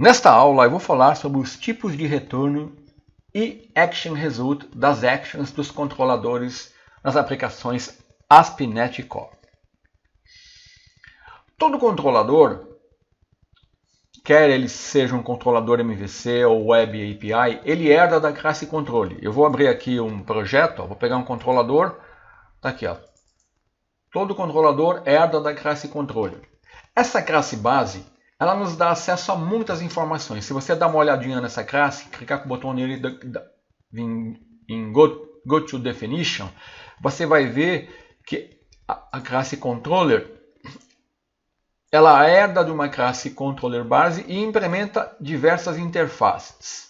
Nesta aula eu vou falar sobre os tipos de retorno e Action Result das actions dos controladores nas aplicações ASP.NET Core. Todo controlador, quer ele seja um controlador MVC ou Web API, ele herda da classe controle. Eu vou abrir aqui um projeto, vou pegar um controlador, tá aqui, ó. Todo controlador herda da classe controle. Essa classe base, ela nos dá acesso a muitas informações. Se você dá uma olhadinha nessa classe, clicar com o botão nele em Go to Definition, você vai ver que a classe Controller ela herda de uma classe Controller base e implementa diversas interfaces.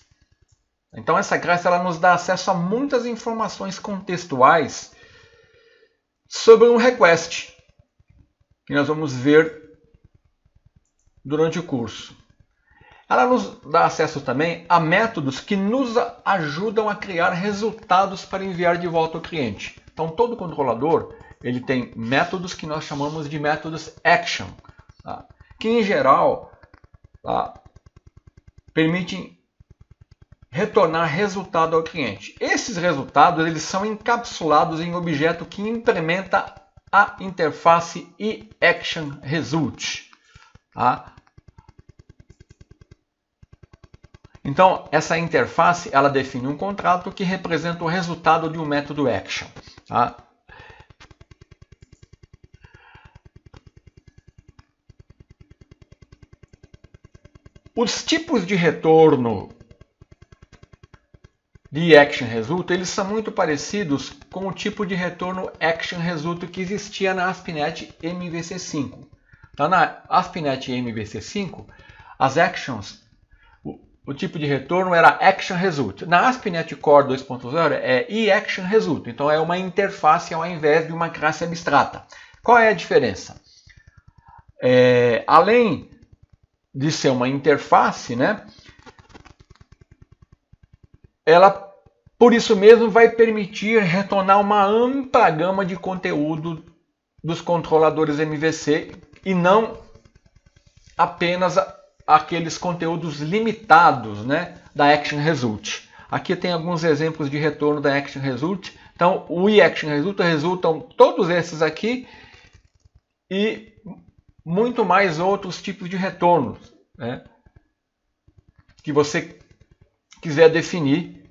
Então essa classe ela nos dá acesso a muitas informações contextuais sobre um request, que nós vamos ver durante o curso. Ela nos dá acesso também a métodos que nos ajudam a criar resultados para enviar de volta ao cliente. Então todo controlador ele tem métodos que nós chamamos de métodos action, tá? Que em geral permitem retornar resultado ao cliente. Esses resultados eles são encapsulados em objeto que implementa a interface iActionResult. Tá? Então, essa interface ela define um contrato que representa o resultado de um método action. Tá? Os tipos de retorno de ActionResult eles são muito parecidos com o tipo de retorno ActionResult que existia na ASP.NET MVC5. Então, na ASP.NET MVC5, as actions, o tipo de retorno era ActionResult. Na ASP.NET Core 2.0 é iActionResult. Então, é uma interface ao invés de uma classe abstrata. Qual é a diferença? Além de ser uma interface, né, ela, por isso mesmo, vai permitir retornar uma ampla gama de conteúdo dos controladores MVC e não apenas aqueles conteúdos limitados, né, da ActionResult. Aqui tem alguns exemplos de retorno da ActionResult. Então, o iActionResult resultam todos esses aqui e muito mais outros tipos de retornos, né, que você quiser definir.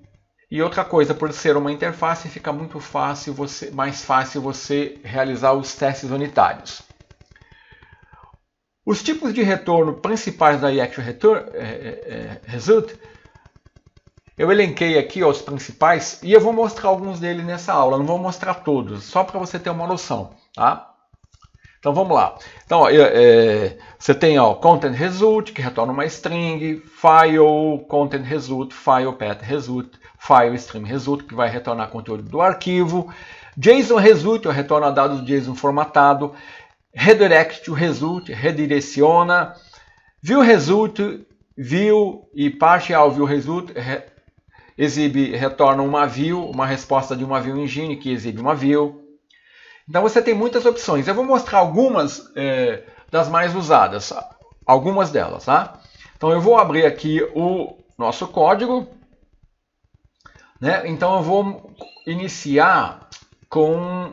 E outra coisa, por ser uma interface, fica muito fácil mais fácil você realizar os testes unitários. Os tipos de retorno principais da iActionResult, eu elenquei aqui os principais e eu vou mostrar alguns deles nessa aula. Não vou mostrar todos, só para você ter uma noção, tá? Então vamos lá. Então, você tem Content Result, que retorna uma string, File Content Result, File Path Result, File Stream Result, que vai retornar conteúdo do arquivo, JSON Result, retorna dados JSON formatado, Redirect to Result, redireciona, View Result, View e Partial View Result, retorna uma view, uma resposta de uma view engine que exibe uma view. Então você tem muitas opções. Eu vou mostrar algumas das mais usadas, algumas delas, tá? Então eu vou abrir aqui o nosso código, né? Então eu vou iniciar com,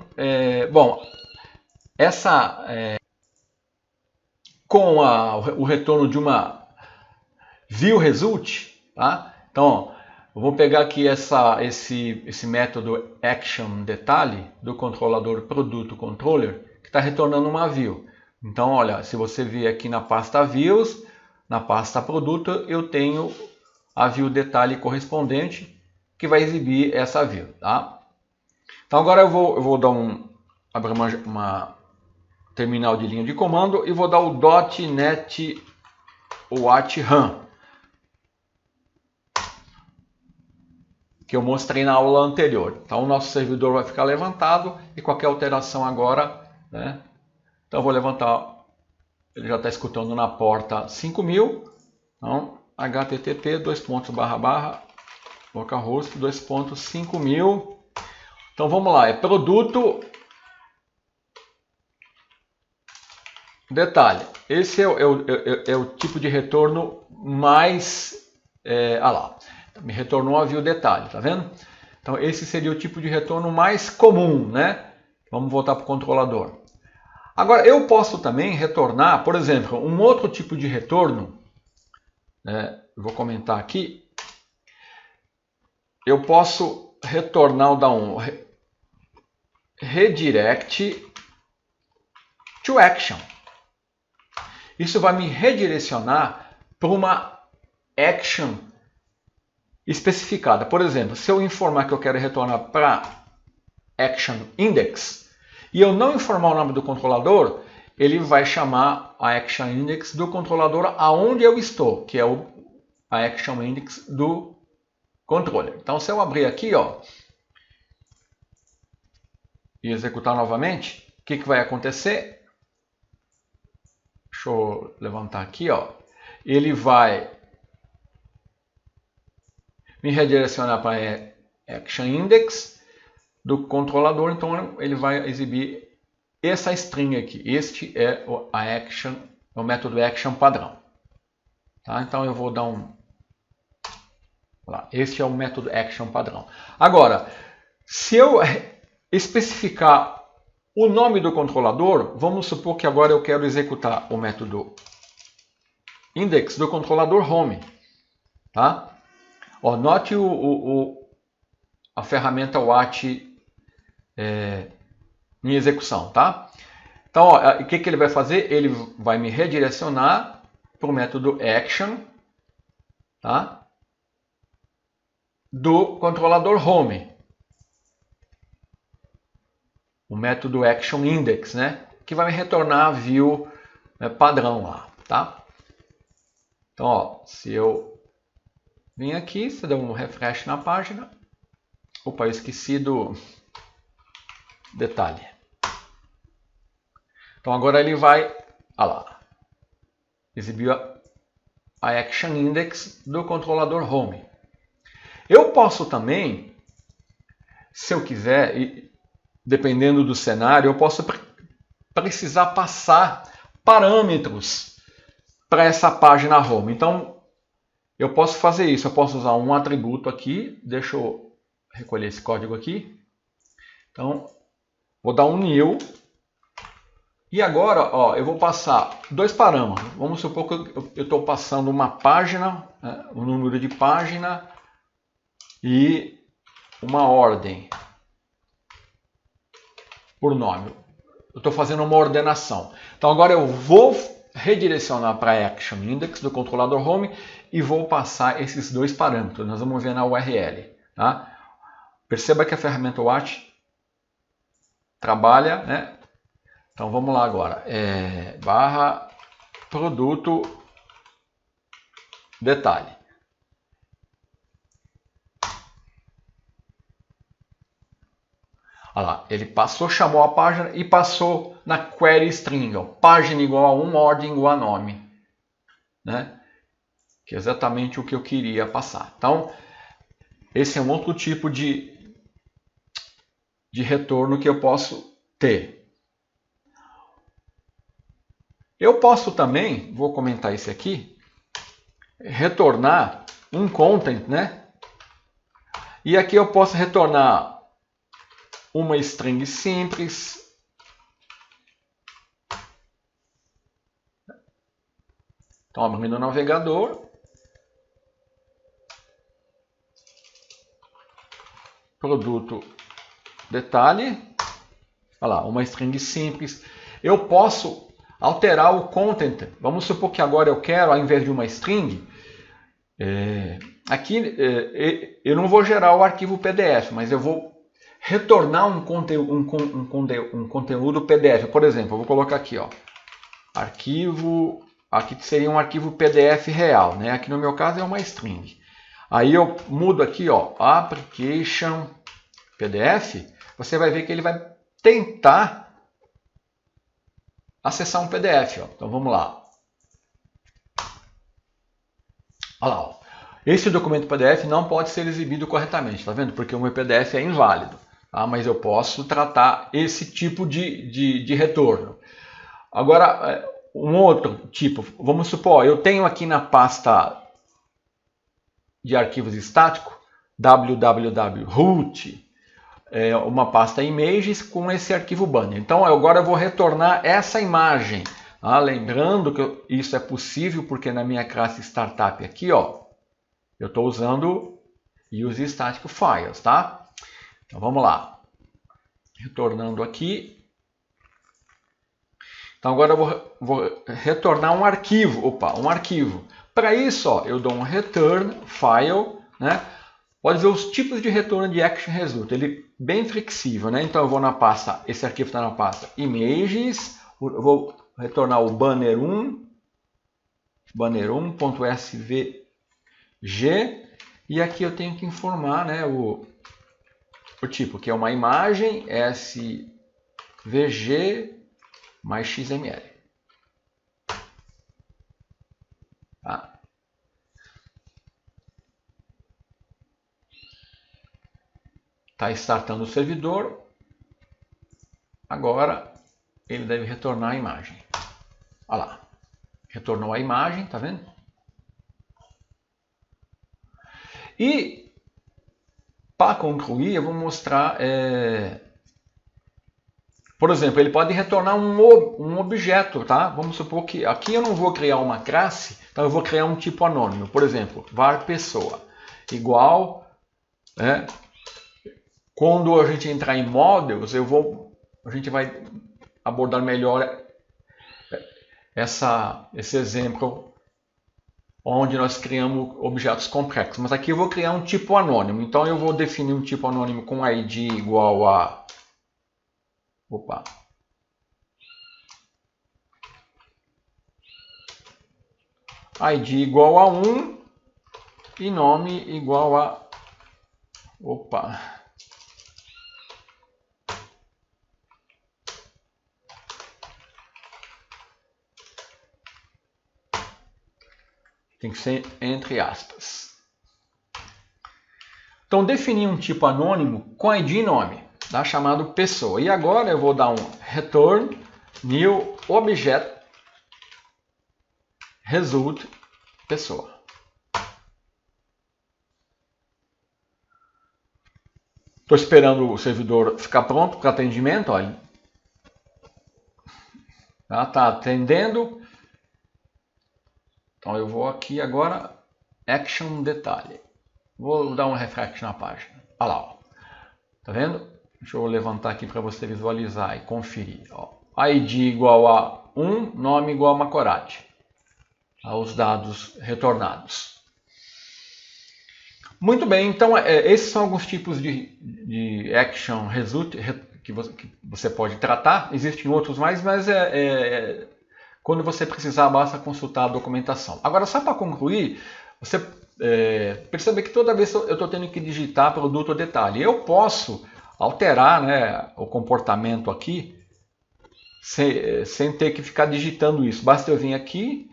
o retorno de uma view result, tá? Então eu vou pegar aqui esse método action detalhe do controlador produto controller que está retornando uma view. Então, olha, se você vir aqui na pasta views, na pasta produto, eu tenho a view detalhe correspondente que vai exibir essa view, tá? Então agora eu vou dar abrir uma terminal de linha de comando e vou dar o .NET Watch Run, que eu mostrei na aula anterior. Então o nosso servidor vai ficar levantado e qualquer alteração agora, né? Então eu vou levantar, ele já está escutando na porta 5000. Então http localhost 2.5000. Então vamos lá, é produto Detalhe, esse é o tipo de retorno mais... olha lá, me retornou a view detalhe, tá vendo? Então esse seria o tipo de retorno mais comum, né? Vamos voltar para o controlador. Agora eu posso também retornar, por exemplo, um outro tipo de retorno, eu vou comentar aqui. Eu posso retornar o da redirect to action. Isso vai me redirecionar para uma action especificada. Por exemplo, se eu informar que eu quero retornar para action index e eu não informar o nome do controlador, ele vai chamar a action index do controlador aonde eu estou, que é a action index do controller. Então, se eu abrir aqui, ó, e executar novamente, o que vai acontecer? Deixa eu levantar aqui, ó. Ele vai me redirecionar para action index do controlador, então ele vai exibir essa string aqui. Este é o método action padrão. Tá? Então eu vou dar este é o método action padrão. Agora, se eu especificar o nome do controlador, vamos supor que agora eu quero executar o método index do controlador home. Tá? Ó, note a ferramenta watch em execução. Tá? Então, ó, o que ele vai fazer? Ele vai me redirecionar para o método action, tá? Do controlador home. O método action index, né? Que vai me retornar a view padrão lá, tá? Então, ó, se eu vim aqui, se der um refresh na página, opa, eu esqueci do detalhe. Então agora ele vai, olha lá, exibiu a action index do controlador home. Eu posso também, se eu quiser, dependendo do cenário, eu posso precisar passar parâmetros para essa página home. Então, eu posso fazer isso. Eu posso usar um atributo aqui. Deixa eu recolher esse código aqui. Então, vou dar um new. E agora, ó, eu vou passar dois parâmetros. Vamos supor que eu estou passando uma página, né, o número de página e uma ordem por nome. Eu estou fazendo uma ordenação. Então agora eu vou redirecionar para a action index do controlador home e vou passar esses dois parâmetros. Nós vamos ver na URL. Tá? Perceba que a ferramenta watch trabalha, né? Então vamos lá agora. Barra produto detalhe. Olha lá, ele passou, chamou a página e passou na query string. Ó, página igual a 1, ordem igual a nome. Né? Que é exatamente o que eu queria passar. Então, esse é um outro tipo de retorno que eu posso ter. Eu posso também, vou comentar isso aqui, retornar um content, né? E aqui eu posso retornar uma string simples, então abrindo o navegador, produto detalhe, olha lá, uma string simples. Eu posso alterar o content, vamos supor que agora eu quero, ao invés de uma string, aqui eu não vou gerar o arquivo PDF, mas eu vou retornar um conteúdo PDF. Por exemplo, eu vou colocar aqui, ó, arquivo, aqui seria um arquivo PDF real, né? Aqui no meu caso é uma string. Aí eu mudo aqui, ó, application PDF, você vai ver que ele vai tentar acessar um PDF, ó. Então vamos lá. Olha lá, ó. Esse documento PDF não pode ser exibido corretamente, tá vendo? Porque o meu PDF é inválido. Mas eu posso tratar esse tipo de retorno. Agora, um outro tipo, vamos supor, eu tenho aqui na pasta de arquivos estático, www.root, uma pasta images com esse arquivo banner. Então agora eu vou retornar essa imagem. Lembrando que isso é possível porque na minha classe startup aqui, ó, eu estou usando use static files, tá? Então vamos lá. Retornando aqui. Então agora eu vou retornar um arquivo. Um arquivo. Para isso, ó, eu dou um return file, né? Pode ver os tipos de retorno de action result. Ele é bem flexível, né? Então eu vou na pasta, esse arquivo está na pasta images, eu vou retornar o banner1, banner1.svg, e aqui eu tenho que informar, né, o tipo, que é uma imagem svg mais xml. Tá? Está startando o servidor. Agora ele deve retornar a imagem. Olha lá. Retornou a imagem, tá vendo? E para concluir, eu vou mostrar. Por exemplo, ele pode retornar um objeto, tá? Vamos supor que aqui eu não vou criar uma classe, então eu vou criar um tipo anônimo. Por exemplo, var pessoa igual, né? Quando a gente entrar em models, a gente vai abordar melhor esse exemplo onde nós criamos objetos complexos. Mas aqui eu vou criar um tipo anônimo. Então eu vou definir um tipo anônimo com id igual a... Opa! id igual a 1 e nome igual a... Opa! Tem que ser entre aspas. Então, defini um tipo anônimo com id e nome, tá? Chamado pessoa. E agora eu vou dar um return new object result pessoa. Estou esperando o servidor ficar pronto para atendimento. Olha. Tá atendendo. Então eu vou aqui agora, action detalhe. Vou dar um refresh na página. Olha lá, ó. Tá vendo? Deixa eu levantar aqui para você visualizar e conferir. Ó. ID igual a 1, nome igual a Macorati. Os dados retornados. Muito bem, então esses são alguns tipos de action result que você pode tratar. Existem outros mais, mas quando você precisar, basta consultar a documentação. Agora, só para concluir, você percebe que toda vez eu estou tendo que digitar produto ou detalhe. Eu posso alterar, né, o comportamento aqui sem ter que ficar digitando isso. Basta eu vir aqui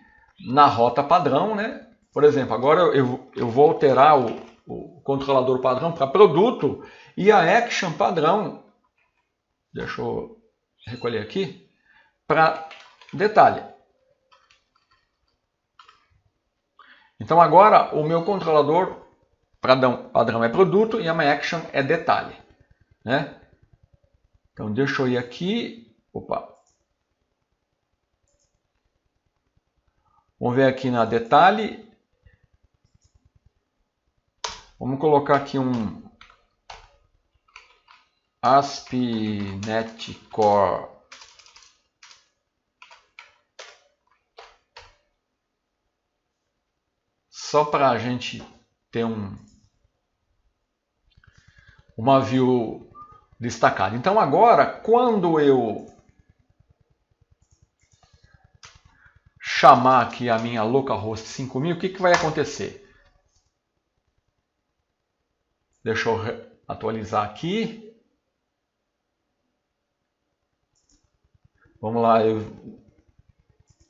na rota padrão, né? Por exemplo, agora eu vou alterar o controlador padrão para produto e a action padrão, deixa eu recolher aqui, para detalhe. Então agora o meu controlador padrão é produto e a my action é detalhe, né? Então deixa eu ir aqui, opa. Vamos ver aqui na detalhe. Vamos colocar aqui um ASP.NET Core só para a gente ter uma view destacada. Então agora, quando eu chamar aqui a minha localhost 5000, o que vai acontecer? Deixa eu atualizar aqui. Vamos lá, eu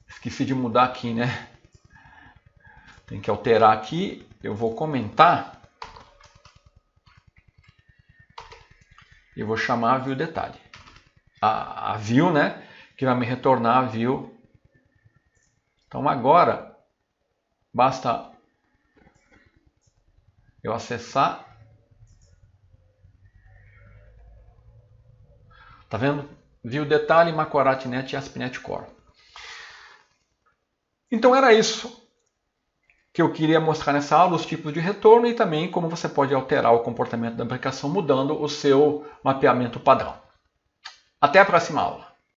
esqueci de mudar aqui, né? Tem que alterar aqui. Eu vou comentar. E vou chamar a view detalhe. A view, né? Que vai me retornar a view Então agora basta eu acessar. Tá vendo? View Detalhe, Macorat.net e ASP.NET Core. Então era isso que eu queria mostrar nessa aula, os tipos de retorno e também como você pode alterar o comportamento da aplicação mudando o seu mapeamento padrão. Até a próxima aula.